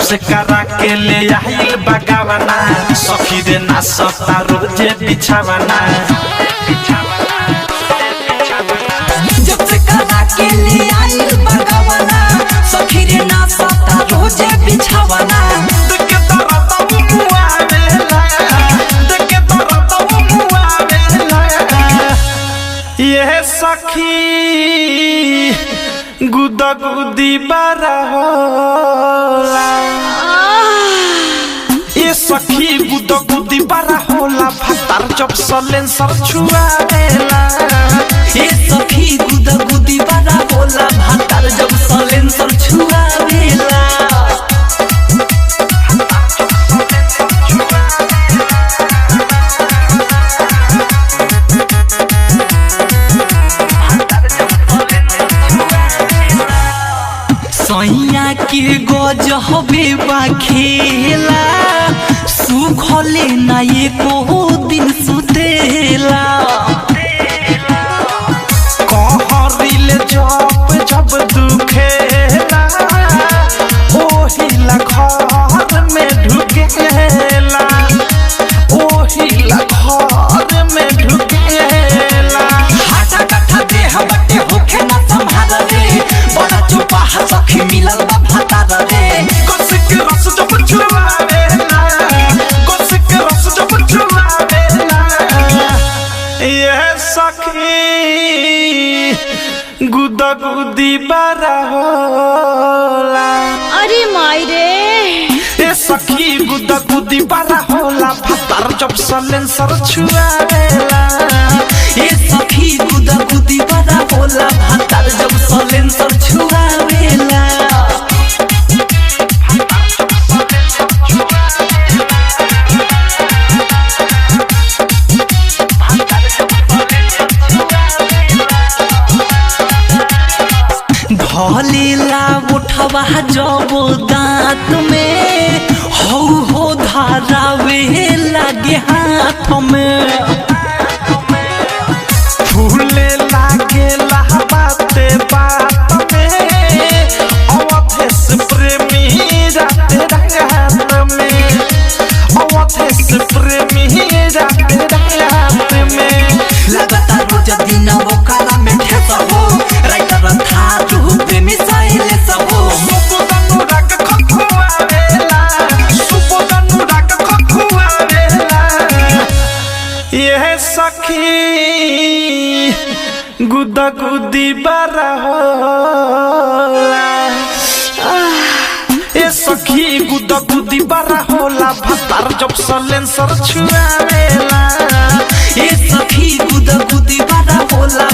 से करा के ले आइल बगावना सखी रे ना सता रोजे बिछावना जब से करा के ले आइल बगावना सखी रे ना सता रोजे बिछावना देखे दर्द मुआवेला देखे दर्द मुआवेला ये सखी गुदा गुदी बारा होला ये सखी गुदा गुदी बारा होला भातार जब सलेंसर छुआवेला ये सखी गुदा गुदी बारा होला भातार जब सलेंसर छुआवेला सैया के गजबे बा खेला सुखले ना एको दिन सुतेला कहरिल जब जब दुखेला ओहिला घर में ढुकेला ओहिला घर में ढुकेला हाटा कट्ठा देह बटे होखे ना संभाल रे बड़ा चुपा सखी मिलल बा भातार रे गोसिक रस जब छुआवेला गोसिक रस जब छुआवेला ये सखी गुदा गुदी बारा होला अरे माई रे ये सखी गुदा गुदी बारा होला भातार जब सलेंसर छुआवेला ये सखी गुदा गुदी बड़ा होला भातार जब सलेंसर छुआवेला धलेला उठवा जब दांत में हो धारावे लागे हाथ में फूले लागे बाते बात में अवधेश प्रेमी राते रात में अवधेश प्रेमी राते रात में लगातार रोज दिन वो काला में ठेसा हो राइटर था रूप में साइले सब हो सुबोधनु राग खखुआवेला सुबोधनु राग खखुआवेला ये सखी गुदा गुदी बारा होला ये सखी गुदा गुदी बारा होला भातार जब सलेंसर छुआवेला ये सखी गुदा गुदी बड़ा होला